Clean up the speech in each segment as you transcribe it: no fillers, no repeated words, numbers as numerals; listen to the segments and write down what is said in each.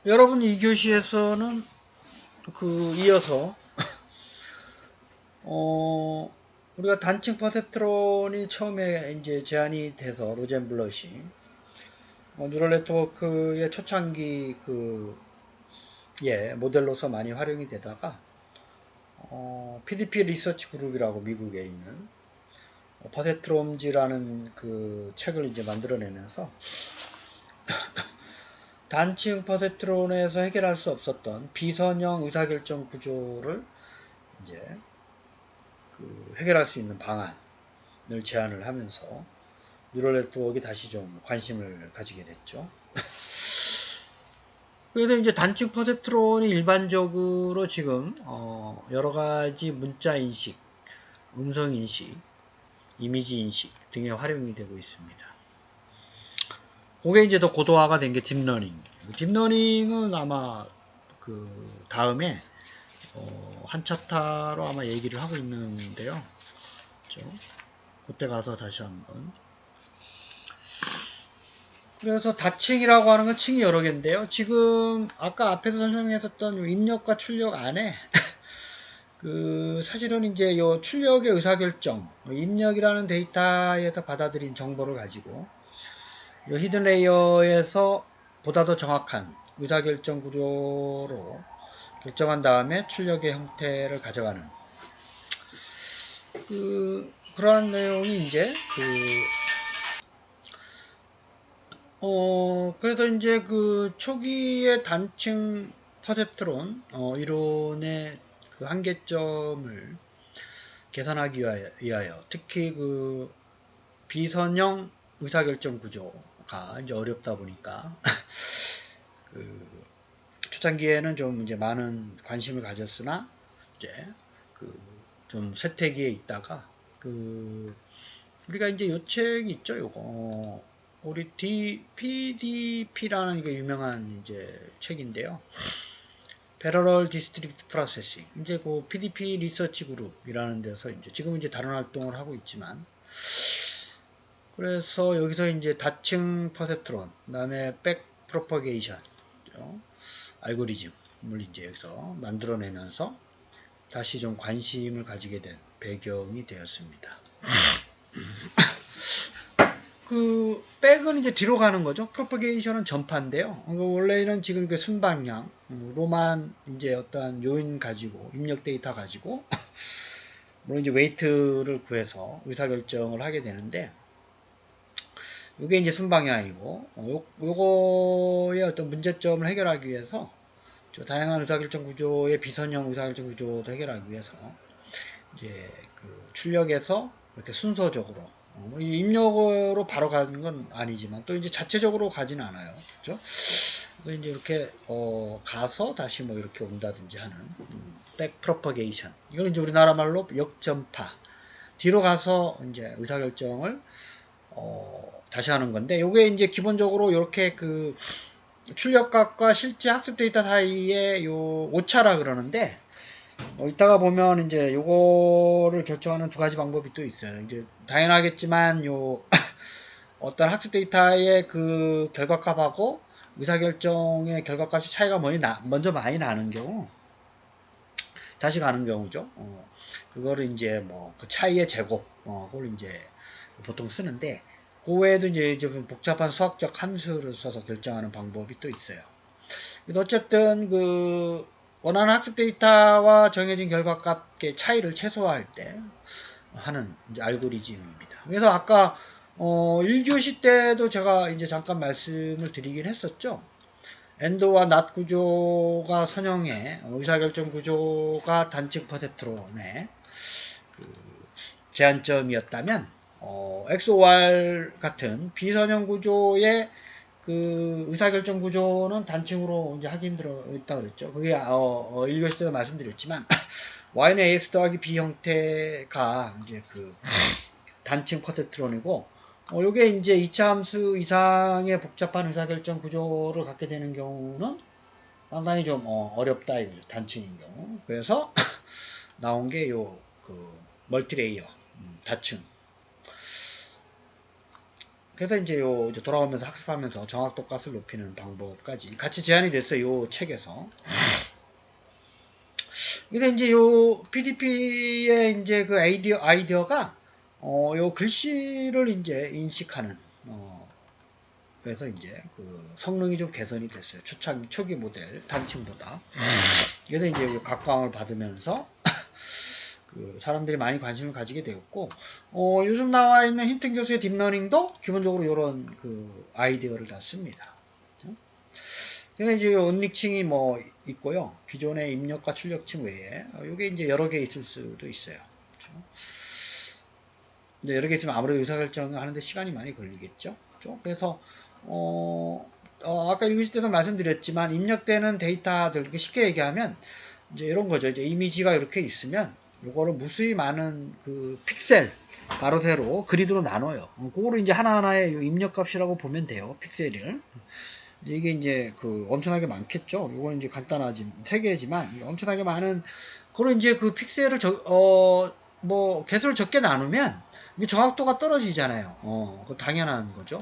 여러분 2교시에서는 이어서 우리가 단층 퍼셉트론이 처음에 이제 제안이 돼서 로젠블럿이 뉴럴 네트워크의 초창기 모델로서 많이 활용이 되다가 PDP 리서치 그룹이라고 미국에 있는 퍼셉트롬즈라는 그 책을 이제 만들어내면서 단층 퍼셉트론에서 해결할 수 없었던 비선형 의사결정 구조를 이제 해결할 수 있는 방안을 제안을 하면서 뉴럴 네트워크에 다시 좀 관심을 가지게 됐죠. 그래서 이제 단층 퍼셉트론이 일반적으로 지금 여러 가지 문자 인식, 음성 인식, 이미지 인식 등에 활용이 되고 있습니다. 그게 이제 더 고도화가 된 게 딥러닝. 딥러닝은 아마 다음에 한 차타로 아마 얘기를 하고 있는데요. 그렇죠? 그때 가서 다시 한번. 그래서 다층이라고 하는 건 층이 여러 개인데요. 지금 아까 앞에서 설명했었던 입력과 출력 안에 사실은 이제 요 출력의 의사결정, 입력이라는 데이터에서 받아들인 정보를 가지고 요 히든 레이어에서 보다 더 정확한 의사결정 구조로 결정한 다음에 출력의 형태를 가져가는 그러한 내용이 이제 그래서 이제 초기의 단층 퍼셉트론 이론의 한계점을 개선하기 위하여 특히 비선형 의사결정 구조가 이제 어렵다 보니까 초창기에는 좀 이제 많은 관심을 가졌으나 이제 좀 쇠퇴기에 있다가 우리가 이제 요 책이 있죠, 요거 우리 PDP라는 게 유명한 이제 책인데요. Parallel District Processing. 이제 PDP 리서치 그룹이라는 데서 이제 지금 이제 다른 활동을 하고 있지만, 그래서 여기서 이제 다층 퍼셉트론, 그다음에 백 프로퍼게이션 알고리즘을 이제 여기서 만들어내면서 다시 좀 관심을 가지게 된 배경이 되었습니다. 백은 이제 뒤로 가는 거죠. 프로퍼게이션은 전파인데요. 원래는 지금 순방향로만 이제 어떠한 요인 가지고 입력 데이터 가지고 물론 이제 웨이트를 구해서 의사결정을 하게 되는데 이게 이제 순방향이고 요거의 어떤 문제점을 해결하기 위해서 다양한 의사결정 구조의 비선형 의사결정 구조도 해결하기 위해서 이제 출력에서 이렇게 순서적으로 입력으로 바로 가는 건 아니지만 또 이제 자체적으로 가지는 않아요. 그렇죠? 그래서 이제 이렇게 가서 다시 뭐 이렇게 온다든지 하는 백 프로퍼게이션. 이걸 이제 우리나라 말로 역전파. 뒤로 가서 이제 의사결정을 다시 하는 건데 요게 이제 기본적으로 이렇게 출력값과 실제 학습 데이터 사이에 요 오차라 그러는데 이따가 보면 이제 요거를 결정하는 두 가지 방법이 또 있어요. 이제 당연하겠지만 어떤 학습 데이터의 결과값하고 의사결정의 결과값이 차이가 먼저 많이 나는 경우 다시 가는 경우죠. 그거를 이제 그 차이의 제곱 그걸 이제 보통 쓰는데 그 외에도 이제 좀 복잡한 수학적 함수를 써서 결정하는 방법이 또 있어요. 어쨌든 원하는 학습 데이터와 정해진 결과값의 차이를 최소화할 때 하는 이제 알고리즘입니다. 그래서 아까 1교시 때도 제가 이제 잠깐 말씀을 드리긴 했었죠. 엔도와 낫 구조가 선형의 의사결정 구조가 단층 퍼셉트론의 제한점이었다면 XOR 같은 비선형 구조의 의사결정 구조는 단층으로 이제 하기 힘들었다 그랬죠. 그게 1교시 때도 말씀드렸지만 y는 ax 더하기 b 형태가 이제 단층 퍼셉트론이고 요게 이제 2차 함수 이상의 복잡한 의사결정 구조를 갖게 되는 경우는 상당히 좀 어렵다 이거죠. 단층인 경우. 그래서 나온 게 멀티레이어 다층. 그래서 이제 이제 돌아오면서 학습하면서 정확도 값을 높이는 방법까지 같이 제안이 됐어요. 요 책에서. 근데 이제 요 PDP의 이제 그 아이디어가 요 글씨를 이제 인식하는 그래서 이제 그 성능이 좀 개선이 됐어요. 초기 모델 단층보다. 그래서 이제 각광을 받으면서 그 사람들이 많이 관심을 가지게 되었고, 요즘 나와 있는 힌튼 교수의 딥러닝도 기본적으로 이런 그 아이디어를 다 씁니다. 그렇죠? 그래서 이제 은닉층이 뭐 있고요. 기존의 입력과 출력층 외에 이게 이제 여러 개 있을 수도 있어요. 그렇죠? 근데 여러 개 있으면 아무래도 의사결정을 하는데 시간이 많이 걸리겠죠. 그렇죠? 그래서 아까 읽으실 때도 말씀드렸지만 입력되는 데이터들 쉽게 얘기하면 이제 이런 거죠. 이제 이미지가 이렇게 있으면 이거를 무수히 많은 그 픽셀 가로 세로 그리드로 나눠요. 그거를 이제 하나하나의 입력값이라고 보면 돼요. 픽셀을. 이게 이제 그 엄청나게 많겠죠. 이거는 이제 간단하지 3개지만 엄청나게 많은 그걸 이제 그 픽셀을 뭐 개수를 적게 나누면 이게 정확도가 떨어지잖아요. 그 당연한 거죠.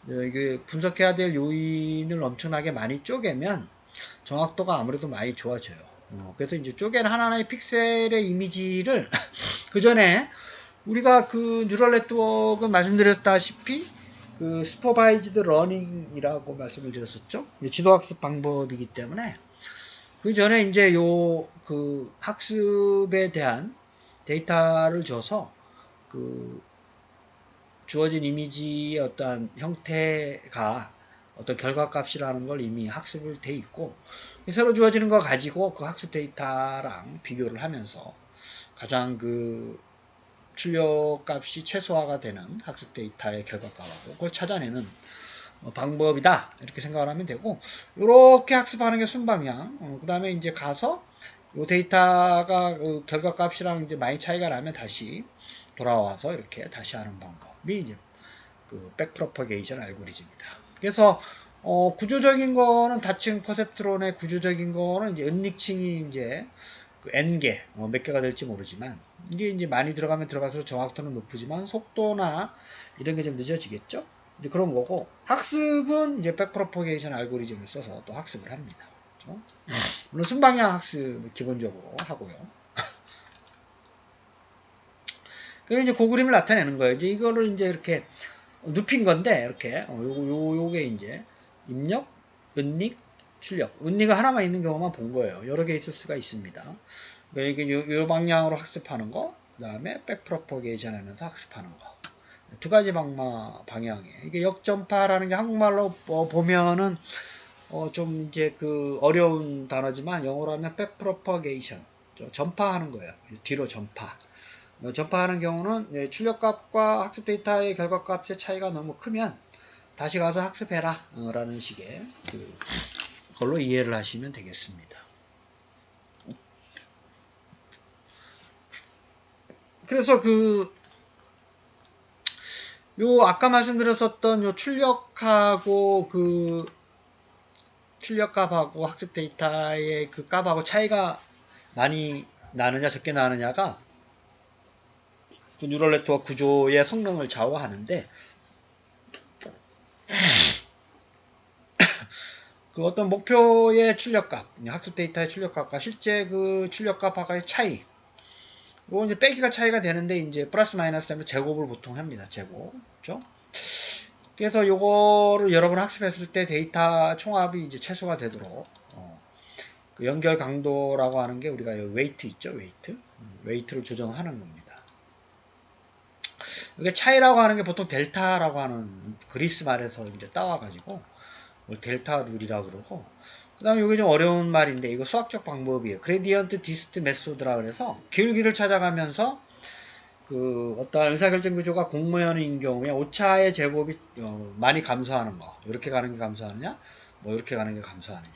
이게 분석해야 될 요인을 엄청나게 많이 쪼개면 정확도가 아무래도 많이 좋아져요. 그래서 이제 쪼개는 하나하나의 픽셀의 이미지를 그 전에 우리가 그 뉴럴 네트워크는 말씀드렸다시피 그 슈퍼바이즈드 러닝이라고 말씀을 드렸었죠. 지도학습 방법이기 때문에 그 전에 이제 요 그 학습에 대한 데이터를 줘서 그 주어진 이미지의 어떤 형태가 어떤 결과값이라는 걸 이미 학습을 돼 있고 새로 주어지는 거 가지고 그 학습 데이터랑 비교를 하면서 가장 그 출력값이 최소화가 되는 학습 데이터의 결과값하고 그걸 찾아내는 방법이다 이렇게 생각을 하면 되고 이렇게 학습하는 게 순방향 그 다음에 이제 가서 이 데이터가 그 결과값이랑 이제 많이 차이가 나면 다시 돌아와서 이렇게 다시 하는 방법이 이제 그 백프로퍼게이션 알고리즘이다. 그래서 구조적인 거는 다층 퍼셉트론의 구조적인 거는 이제 은닉층이 이제 그 N개, 몇 개가 될지 모르지만, 이게 이제 많이 들어가면 들어가서 정확도는 높으지만, 속도나 이런 게 좀 늦어지겠죠? 이제 그런 거고, 학습은 이제 백프로퍼게이션 알고리즘을 써서 또 학습을 합니다. 그렇죠? 물론 순방향 학습을 기본적으로 하고요. 그래서 이제 그 그림을 나타내는 거예요. 이제 이거를 이제 이렇게 눕힌 건데, 이렇게, 요게 이제 입력, 은닉, 출력. 은닉은 하나만 있는 경우만 본 거예요. 여러 개 있을 수가 있습니다. 이게 요 방향으로 학습하는 거, 그 다음에 백프로퍼게이션 하면서 학습하는 거. 두 가지 방향이에요. 이게 역전파라는 게 한국말로 보면은 좀 이제 그 어려운 단어지만 영어로 하면 백프로퍼게이션. 전파하는 거예요. 뒤로 전파. 전파하는 경우는 출력값과 학습 데이터의 결과값의 차이가 너무 크면 다시 가서 학습해라 라는 식의 그걸로 이해를 하시면 되겠습니다. 그래서 요 아까 말씀드렸었던 요 출력하고 그 출력값하고 학습 데이터의 그 값하고 차이가 많이 나느냐 적게 나느냐가 그 뉴럴 네트워크 구조의 성능을 좌우하는데 그 어떤 목표의 출력값, 학습 데이터의 출력값과 실제 그 출력값하고의 차이 이거 이제 빼기가 차이가 되는데 이제 플러스 마이너스 하면 제곱을 보통 합니다. 제곱. 그렇죠? 그래서 요거를 여러 번 학습했을 때 데이터 총합이 이제 최소가 되도록 그 연결 강도라고 하는 게 우리가 웨이트 있죠, 웨이트. 웨이트를 조정하는 겁니다. 이게 차이라고 하는 게 보통 델타라고 하는 그리스 말에서 이제 따와가지고 델타 룰이라고 그러고 그 다음에 이게 좀 어려운 말인데 이거 수학적 방법이에요. 그레디언트 디스트 메소드라 그래서 기울기를 찾아가면서 그 어떤 의사결정 구조가 공무원인 경우에 오차의 제곱이 많이 감소하는 거 이렇게 가는 게 감소하느냐 뭐 이렇게 가는 게 감소하느냐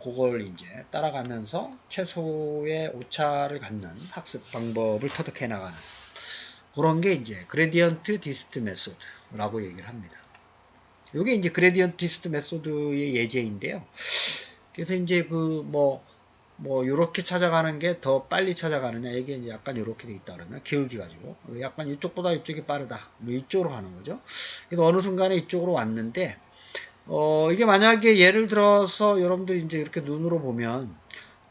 그걸 이제 따라가면서 최소의 오차를 갖는 학습 방법을 터득해 나가는 그런 게 이제 그레디언트 디스트 메소드라고 얘기를 합니다. 이게 이제 그레디언트 디스트 메소드의 예제인데요. 그래서 이제 그 뭐 요렇게 찾아가는 게 더 빨리 찾아가느냐, 이게 이제 약간 요렇게 돼 있다 그러면 기울기 가지고 약간 이쪽보다 이쪽이 빠르다, 뭐 이쪽으로 가는 거죠. 그래서 어느 순간에 이쪽으로 왔는데 이게 만약에 예를 들어서 여러분들이 이제 이렇게 눈으로 보면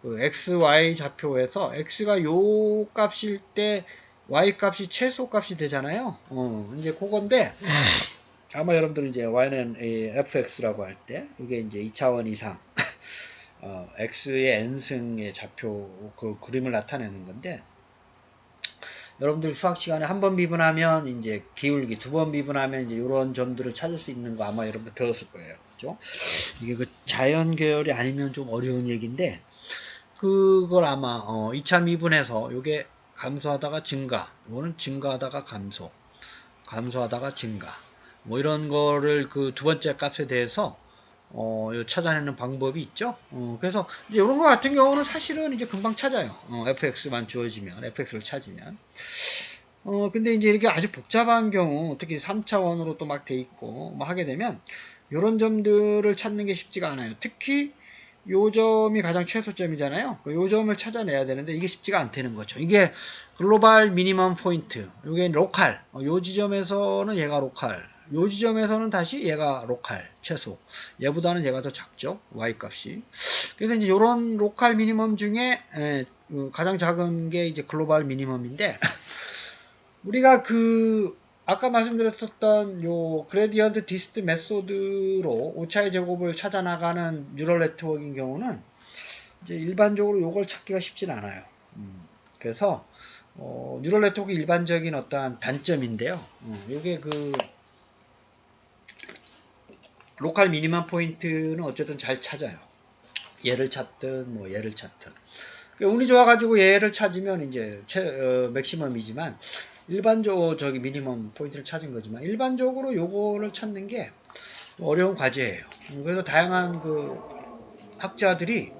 그 x, y 좌표에서 x가 요 값일 때 y 값이 최소 값이 되잖아요. 이제 그건데 아마 여러분들 이제 y는 fx라고 할 때 이게 이제 2차원 이상 x의 n승의 좌표 그 그림을 나타내는 건데, 여러분들 수학 시간에 한 번 미분하면 이제 기울기, 두 번 미분하면 이제 이런 점들을 찾을 수 있는 거 아마 여러분들 배웠을 거예요. 그죠? 이게 그 자연 계열이 아니면 좀 어려운 얘기인데, 그걸 아마 2차 미분해서 요게 감소하다가 증가, 이거는 증가하다가 감소, 감소하다가 증가, 뭐 이런 거를 그 두 번째 값에 대해서 찾아내는 방법이 있죠. 그래서 이제 이런 거 같은 경우는 사실은 이제 금방 찾아요. fx만 주어지면, fx를 찾으면. 근데 이제 이렇게 아주 복잡한 경우, 특히 3차원으로 또 막 돼 있고, 뭐 하게 되면, 이런 점들을 찾는 게 쉽지가 않아요. 특히, 요 점이 가장 최소점이잖아요. 요 점을 찾아내야 되는데, 이게 쉽지가 않다는 거죠. 이게 글로벌 미니멈 포인트, 요게 로컬, 요 지점에서는 얘가 로컬, 요 지점에서는 다시 얘가 로컬, 최소. 얘보다는 얘가 더 작죠. y 값이. 그래서 이제 요런 로컬 미니멈 중에, 가장 작은 게 이제 글로벌 미니멈인데, 우리가 아까 말씀드렸었던 요 그레디언트 디스트 메소드로 오차의 제곱을 찾아 나가는 뉴럴 네트워크인 경우는 이제 일반적으로 요걸 찾기가 쉽진 않아요. 그래서 뉴럴 네트워크 일반적인 어떠한 단점인데요. 요게 로컬 미니멈 포인트는 어쨌든 잘 찾아요. 얘를 찾든 뭐 얘를 찾든. 운이 좋아가지고 얘를 찾으면 이제 맥시멈이지만, 일반적으로 저기 미니멈 포인트를 찾은 거지만, 일반적으로 요거를 찾는 게 어려운 과제예요. 그래서 다양한 그 학자들이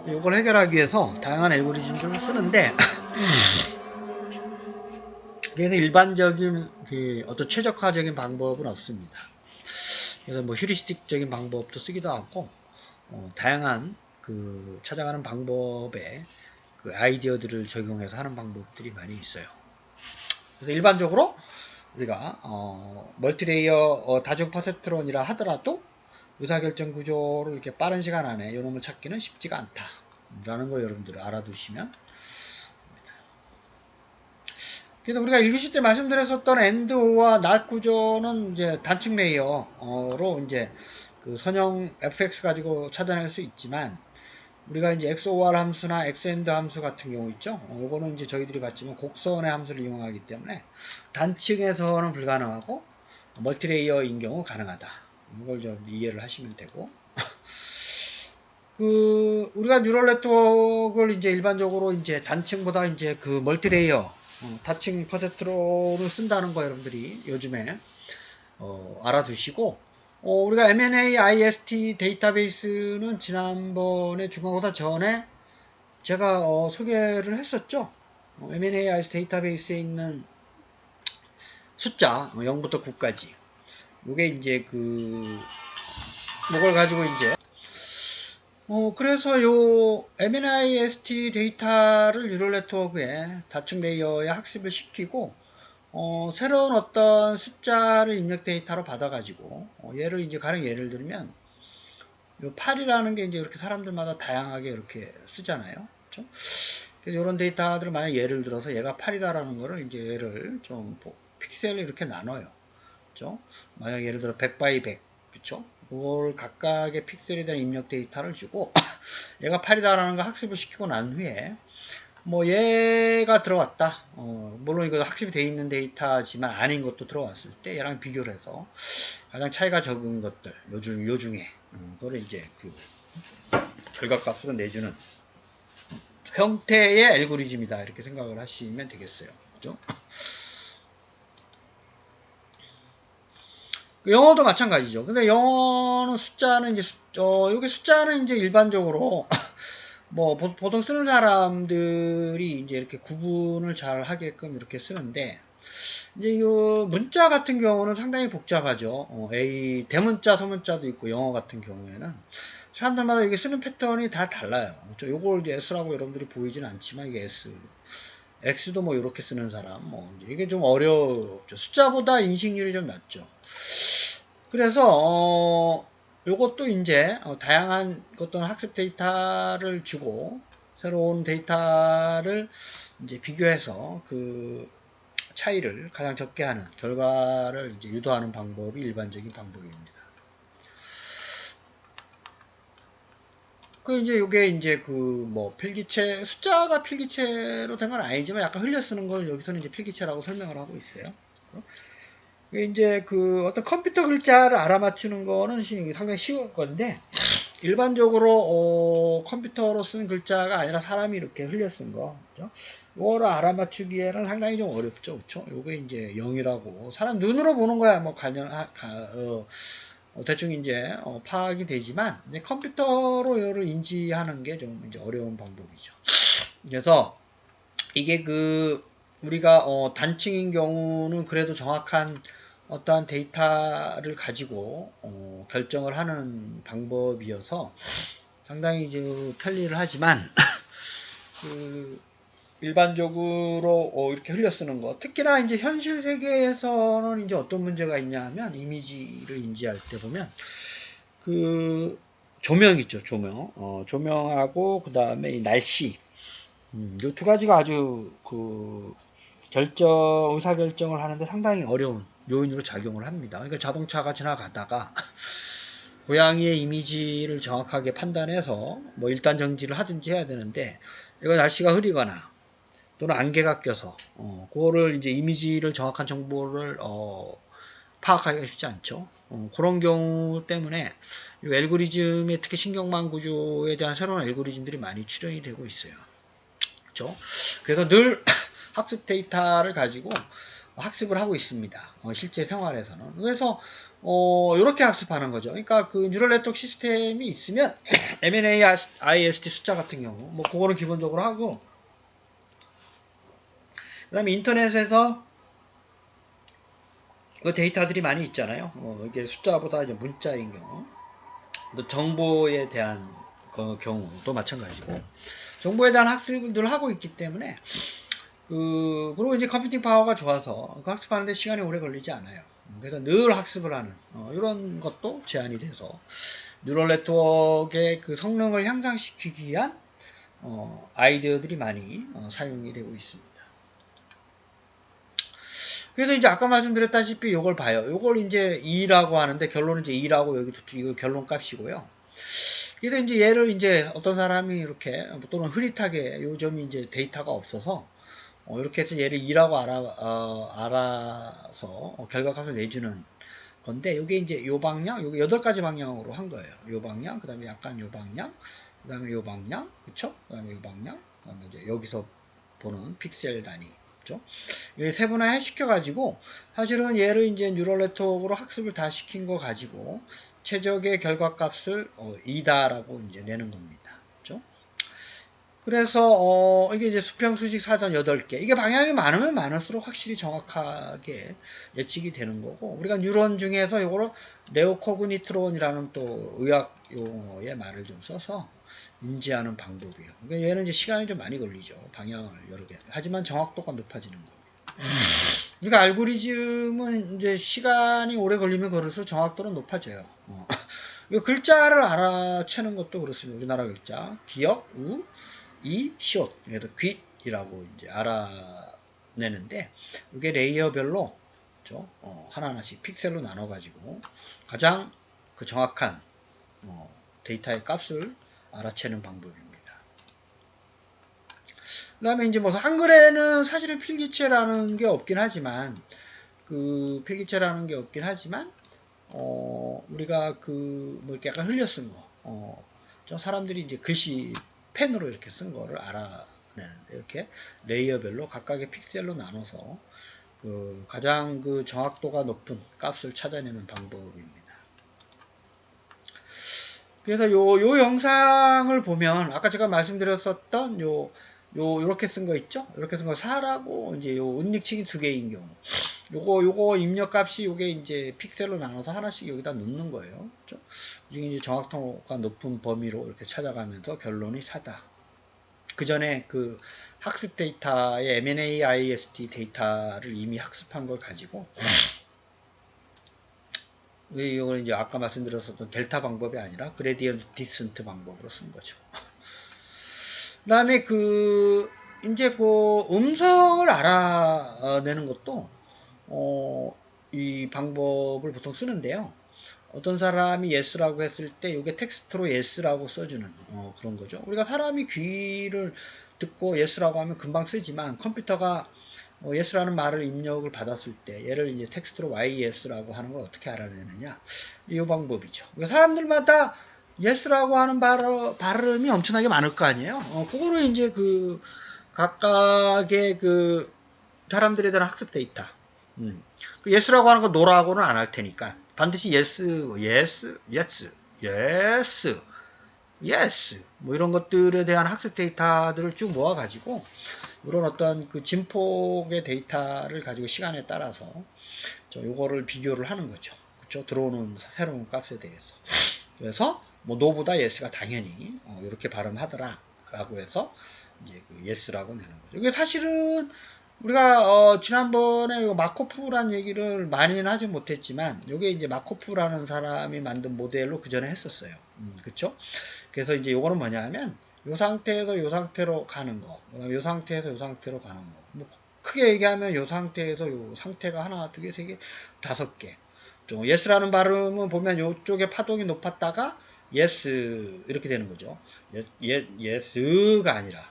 요걸 해결하기 위해서 다양한 알고리즘들을 쓰는데, 그래서 일반적인 그 어떤 최적화적인 방법은 없습니다. 그래서 뭐 휴리스틱적인 방법도 쓰기도 하고, 다양한 그 찾아가는 방법에 그 아이디어들을 적용해서 하는 방법들이 많이 있어요. 그래서 일반적으로 우리가 멀티레이어 다중 퍼셉트론이라 하더라도 의사결정 구조를 이렇게 빠른 시간 안에 이놈을 찾기는 쉽지가 않다라는 거 여러분들 알아두시면. 그래서 우리가 1교시 때 말씀드렸었던 AND, OR와 NOT 구조는 이제 단축 레이어로 이제 그 선형 fx 가지고 찾아낼 수 있지만, 우리가 이제 XOR 함수나 XAND 함수 같은 경우 있죠. 요거는 이제 저희들이 봤지만 곡선의 함수를 이용하기 때문에 단층에서는 불가능하고 멀티레이어인 경우 가능하다. 이걸 좀 이해를 하시면 되고. 우리가 뉴럴 네트워크를 이제 일반적으로 이제 단층보다 이제 그 멀티레이어, 다층 퍼센트로를 쓴다는 거 여러분들이 요즘에 알아두시고, 우리가 M&A IST 데이터베이스는 지난번에 중간고사 전에 제가 소개를 했었죠. M&A IST 데이터베이스에 있는 숫자 0부터 9까지. 요게 이제 요걸 가지고 이제 그래서 요 M&I IST 데이터를 뉴럴 네트워크에 다층 레이어에 학습을 시키고, 새로운 어떤 숫자를 입력 데이터로 받아가지고, 가령 예를 들면, 요 8이라는 게 이제 이렇게 사람들마다 다양하게 이렇게 쓰잖아요. 그렇죠? 그래서 이런 데이터들을 만약 예를 들어서 얘가 8이다라는 거를 이제 얘를 좀 픽셀로 이렇게 나눠요. 그렇죠? 만약 예를 들어 100 by 100. 그렇죠? 그걸 각각의 픽셀에 대한 입력 데이터를 주고, 얘가 8이다라는 걸 학습을 시키고 난 후에, 뭐 얘가 들어왔다. 물론 이거 학습이 돼 있는 데이터지만 아닌 것도 들어왔을 때 얘랑 비교를 해서 가장 차이가 적은 것들 요 중에 그거를 이제 그 결과값으로 내주는 형태의 알고리즘이다, 이렇게 생각을 하시면 되겠어요. 그죠? 영어도 마찬가지죠. 근데 영어는 숫자는 이제 여기 숫자는 이제 일반적으로 뭐 보통 쓰는 사람들이 이제 이렇게 구분을 잘 하게끔 이렇게 쓰는데, 이제 이 문자 같은 경우는 상당히 복잡하죠. 대문자, 소문자도 있고, 영어 같은 경우에는 사람들마다 이게 쓰는 패턴이 다 달라요. 요걸 이제 S라고 여러분들이 보이지는 않지만 이게 S. X도 뭐 이렇게 쓰는 사람, 뭐 이게 좀 어렵죠. 숫자보다 인식률이 좀 낮죠. 그래서 요것도 이제 다양한 어떤 학습 데이터를 주고 새로운 데이터를 이제 비교해서 그 차이를 가장 적게 하는 결과를 이제 유도하는 방법이 일반적인 방법입니다. 그 이제 요게 이제 그 뭐 필기체 숫자가 필기체로 된 건 아니지만 약간 흘려 쓰는 걸 여기서는 이제 필기체라고 설명을 하고 있어요. 이게 이제 그 어떤 컴퓨터 글자를 알아맞추는 거는 상당히 쉬운 건데 일반적으로 컴퓨터로 쓴 글자가 아니라 사람이 이렇게 흘려 쓴 거, 그죠? 이거를 알아맞추기에는 상당히 좀 어렵죠, 그렇죠? 요게 이제 0이라고 사람 눈으로 보는 거야 뭐 대충 이제 파악이 되지만 이제 컴퓨터로 이거를 인지하는 게 좀 이제 어려운 방법이죠. 그래서 이게 그 우리가 단층인 경우는 그래도 정확한 어떠한 데이터를 가지고 결정을 하는 방법이어서 상당히 이제 편리를 하지만 그 일반적으로 이렇게 흘려 쓰는 거 특히나 이제 현실 세계에서는 이제 어떤 문제가 있냐 하면 이미지를 인지할 때 보면 그 조명 있죠, 조명. 조명하고 그 다음에 이 날씨. 이 두 가지가 아주 그 의사결정을 하는데 상당히 어려운 요인으로 작용을 합니다. 그러니까 자동차가 지나가다가 고양이의 이미지를 정확하게 판단해서 뭐 일단 정지를 하든지 해야 되는데 이거 날씨가 흐리거나 또는 안개가 껴서 그거를 이제 이미지를 정확한 정보를 파악하기가 쉽지 않죠. 그런 경우 때문에 이 알고리즘에 특히 신경망 구조에 대한 새로운 알고리즘들이 많이 출현이 되고 있어요. 그렇죠? 그래서 늘 학습 데이터를 가지고 학습을 하고 있습니다. 실제 생활에서는. 그래서 이렇게 학습하는 거죠. 그러니까 그 뉴럴 네트워크 시스템이 있으면 M&A, IST 숫자 같은 경우 뭐 그거는 기본적으로 하고 그 다음에 인터넷에서 그 데이터들이 많이 있잖아요. 이게 숫자보다 이제 문자인 경우 또 정보에 대한 그 경우도 마찬가지고 정보에 대한 학습을 늘 하고 있기 때문에 그리고 이제 컴퓨팅 파워가 좋아서 그 학습하는데 시간이 오래 걸리지 않아요. 그래서 늘 학습을 하는 이런 것도 제한이 돼서 뉴럴 네트워크의 그 성능을 향상시키기 위한 아이디어들이 많이 사용이 되고 있습니다. 그래서 이제 아까 말씀드렸다시피 이걸 봐요. 이걸 이제 2라고 하는데 결론은 이제 2라고 여기 이거 결론 값이고요. 그래서 이제 얘를 이제 어떤 사람이 이렇게 또는 흐릿하게 요즘 이제 데이터가 없어서 이렇게 해서 얘를 2라고 알아서 결과값을 내주는 건데 이게 이제 요 방향, 요게 8가지 방향으로 한 거예요. 요 방향, 그 다음에 약간 요 방향, 그 다음에 요 방향, 그쵸? 그 다음에 요 방향, 그 다음에 이제 여기서 보는 픽셀 단위, 그쵸? 이 세분화 시켜가지고 사실은 얘를 이제 뉴럴 네트워크로 학습을 다 시킨 거 가지고 최적의 결과값을 2다라고 이제 내는 겁니다. 그쵸? 그래서 이게 이제 수평, 수직, 사전 8개. 이게 방향이 많으면 많을수록 확실히 정확하게 예측이 되는 거고 우리가 뉴런 중에서 이거를 네오코그니트론이라는 또 의학 용어의 말을 좀 써서 인지하는 방법이에요. 그러니까 얘는 이제 시간이 좀 많이 걸리죠. 방향을 여러 개. 하지만 정확도가 높아지는 거예요. 그러니까 알고리즘은 이제 시간이 오래 걸리면 그럴수록 정확도는 높아져요. 이 글자를 알아채는 것도 그렇습니다. 우리나라 글자. 기역, 우, 이, 시옷. 그래서 귓이라고 이제 알아내는데, 이게 레이어별로, 그렇죠? 하나하나씩 픽셀로 나눠가지고, 가장 그 정확한, 데이터의 값을 알아채는 방법입니다. 그 다음에 이제 뭐 한글에는 사실은 필기체라는 게 없긴 하지만, 필기체라는 게 없긴 하지만, 우리가 뭐 이렇게 약간 흘려 쓴 거, 좀 사람들이 이제 글씨 펜으로 이렇게 쓴 거를 알아내는데, 이렇게 레이어별로 각각의 픽셀로 나눠서 가장 그 정확도가 높은 값을 찾아내는 방법입니다. 그래서 요 영상을 보면, 아까 제가 말씀드렸었던 요렇게 쓴 거 있죠? 이렇게 쓴 거 4라고 이제 요 은닉칭이 2개인 경우. 요거 입력값이 요게 이제 픽셀로 나눠서 하나씩 여기다 넣는 거예요. 그렇죠? 그중에 이제 정확도가 높은 범위로 이렇게 찾아가면서 결론이 4다. 그 전에 그 학습 데이터의 MNAIST 데이터를 이미 학습한 걸 가지고 이걸 이제 아까 말씀드렸었던 델타 방법이 아니라 그레디언트 디센트 방법으로 쓴 거죠. 그 다음에 이제 음성을 알아내는 것도, 이 방법을 보통 쓰는데요. 어떤 사람이 yes라고 했을 때 이게 텍스트로 yes라고 써주는 그런 거죠. 우리가 사람이 귀를 듣고 yes라고 하면 금방 쓰지만 컴퓨터가 yes라는 말을 입력을 받았을 때 얘를 이제 텍스트로 yes라고 하는 걸 어떻게 알아내느냐, 이 방법이죠. 그러니까 사람들마다 yes라고 하는 발음이 엄청나게 많을 거 아니에요. 그거를 이제 각각의 사람들에 대한 학습 데이터. yes라고 하는 거 no라고는 안 할 테니까 반드시 yes, yes, yes, yes, yes 뭐 이런 것들에 대한 학습 데이터들을 쭉 모아가지고 이런 어떤 진폭의 데이터를 가지고 시간에 따라서 요거를 비교를 하는 거죠. 그렇죠? 들어오는 새로운 값에 대해서. 그래서 뭐 no보다 yes가 당연히 이렇게 발음하더라 라고 해서 이제 yes라고 내는 거죠. 이게 사실은 우리가 지난번에 마코프라는 얘기를 많이는 하지 못했지만 요게 이제 마코프라는 사람이 만든 모델로 그 전에 했었어요. 그쵸? 그래서 이제 요거는 뭐냐면 요 상태에서 요 상태로 가는 거, 그다음에 요 상태에서 요 상태로 가는 거. 뭐 크게 얘기하면 요 상태에서 요 상태가 하나, 두 개, 세 개, 5개. yes라는 발음은 보면 요쪽에 파동이 높았다가 yes 이렇게 되는 거죠. yes가 아니라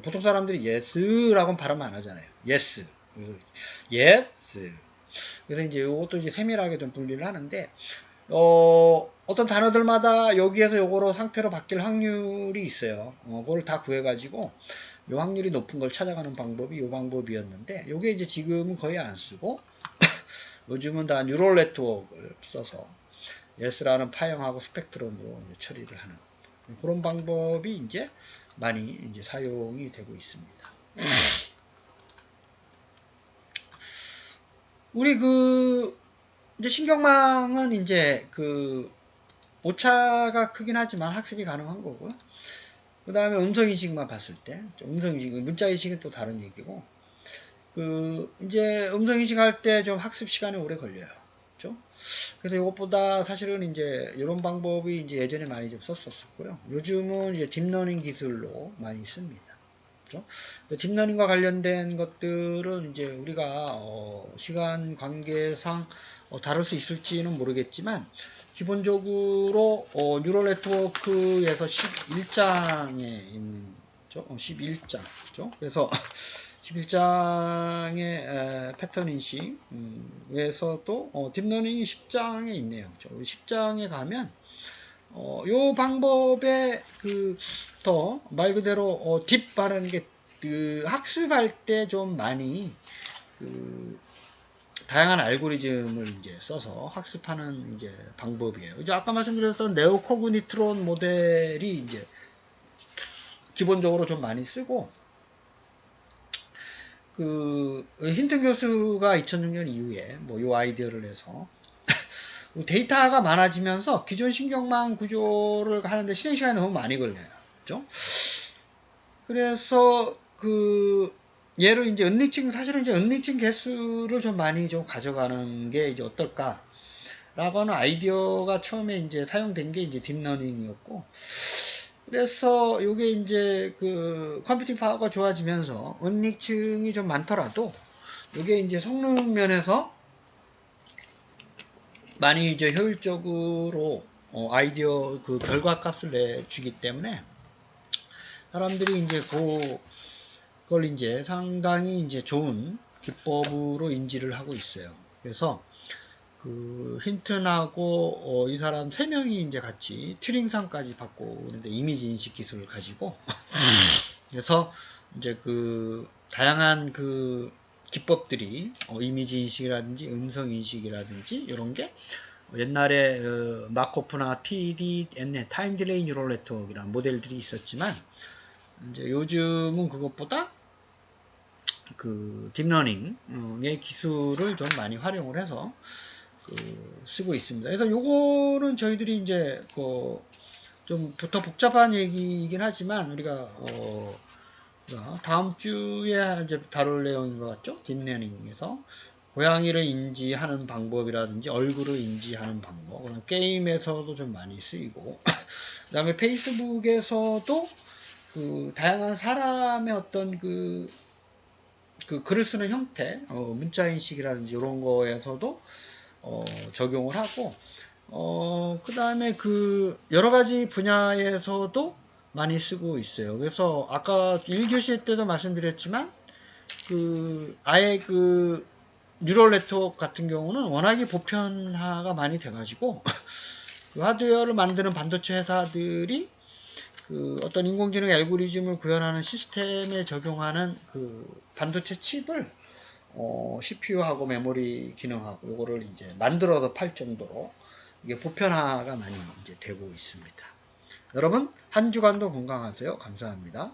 보통 사람들이 yes라고는 발음 안 하잖아요. yes. yes. 그래서 이제 이것도 이제 세밀하게 좀 분리를 하는데, 어떤 단어들마다 여기에서 요거로 상태로 바뀔 확률이 있어요. 그걸 다 구해가지고 요 확률이 높은 걸 찾아가는 방법이 요 방법이었는데, 요게 이제 지금은 거의 안 쓰고 요즘은 다 뉴럴 네트워크를 써서 yes라는 파형하고 스펙트럼으로 처리를 하는 그런 방법이 이제 많이 이제 사용이 되고 있습니다. 우리 이제 신경망은 이제 오차가 크긴 하지만 학습이 가능한 거고요. 그 다음에 음성인식만 봤을 때, 음성인식, 문자인식은 또 다른 얘기고, 이제 음성인식 할 때 좀 학습 시간이 오래 걸려요. 그죠? 그래서 이것보다 사실은 이제 이런 방법이 이제 예전에 많이 좀 썼었고요. 요즘은 이제 딥러닝 기술로 많이 씁니다. 그죠? 딥러닝과 관련된 것들은 이제 우리가 시간 관계상 다룰 수 있을지는 모르겠지만 기본적으로 뉴럴 네트워크에서 11장에 있는 11장 그죠? 그래서 11장의 패턴 인식에서도 딥러닝이 10장에 있네요. 10장에 가면 요 방법에 더 말 그대로 딥 바라는 게 학습할 때 좀 많이 다양한 알고리즘을 이제 써서 학습하는 이제 방법이에요. 이제 아까 말씀드렸던 네오코그니트론 모델이 이제 기본적으로 좀 많이 쓰고, 힌튼 교수가 2006년 이후에 뭐 요 아이디어를 해서 데이터가 많아지면서 기존 신경망 구조를 하는데 실행 시간이 너무 많이 걸려요. 그죠? 그래서 얘를 이제 사실은 이제 은닉칭 개수를 좀 많이 좀 가져가는 게 이제 어떨까? 라고 하는 아이디어가 처음에 이제 사용된 게 이제 딥러닝이었고, 그래서 이게 이제 컴퓨팅 파워가 좋아지면서 은닉층이 좀 많더라도 이게 이제 성능 면에서 많이 이제 효율적으로 아이디어 결과값을 내주기 때문에 사람들이 이제 그걸 이제 상당히 이제 좋은 기법으로 인지를 하고 있어요. 그래서 힌튼하고 이 사람 3명이 이제 같이 튜링상까지 받고 오는데 이미지 인식 기술을 가지고 그래서 이제 다양한 기법들이 이미지 인식이라든지 음성 인식이라든지 이런 게 옛날에 마코프나 TDNN 타임 딜레이 뉴럴 네트워크라는 모델들이 있었지만 이제 요즘은 그것보다 그 딥러닝의 기술을 좀 많이 활용을 해서 쓰고 있습니다. 그래서 요거는 저희들이 이제 좀 더 복잡한 얘기이긴 하지만 우리가 다음 주에 이제 다룰 내용인 것 같죠? 딥러닝에서 고양이를 인지하는 방법이라든지 얼굴을 인지하는 방법, 그런 게임에서도 좀 많이 쓰이고, 그 다음에 페이스북에서도 다양한 사람의 어떤 글을 쓰는 형태, 문자 인식이라든지 이런 거에서도 적용을 하고, 그 다음에 여러 가지 분야에서도 많이 쓰고 있어요. 그래서 아까 1교시 때도 말씀드렸지만, 아예 뉴럴 네트워크 같은 경우는 워낙에 보편화가 많이 돼가지고, 하드웨어를 만드는 반도체 회사들이 어떤 인공지능 알고리즘을 구현하는 시스템에 적용하는 반도체 칩을 CPU하고 메모리 기능하고 요거를 이제 만들어서 팔 정도로 이게 보편화가 많이 이제 되고 있습니다. 여러분 한 주간도 건강하세요. 감사합니다.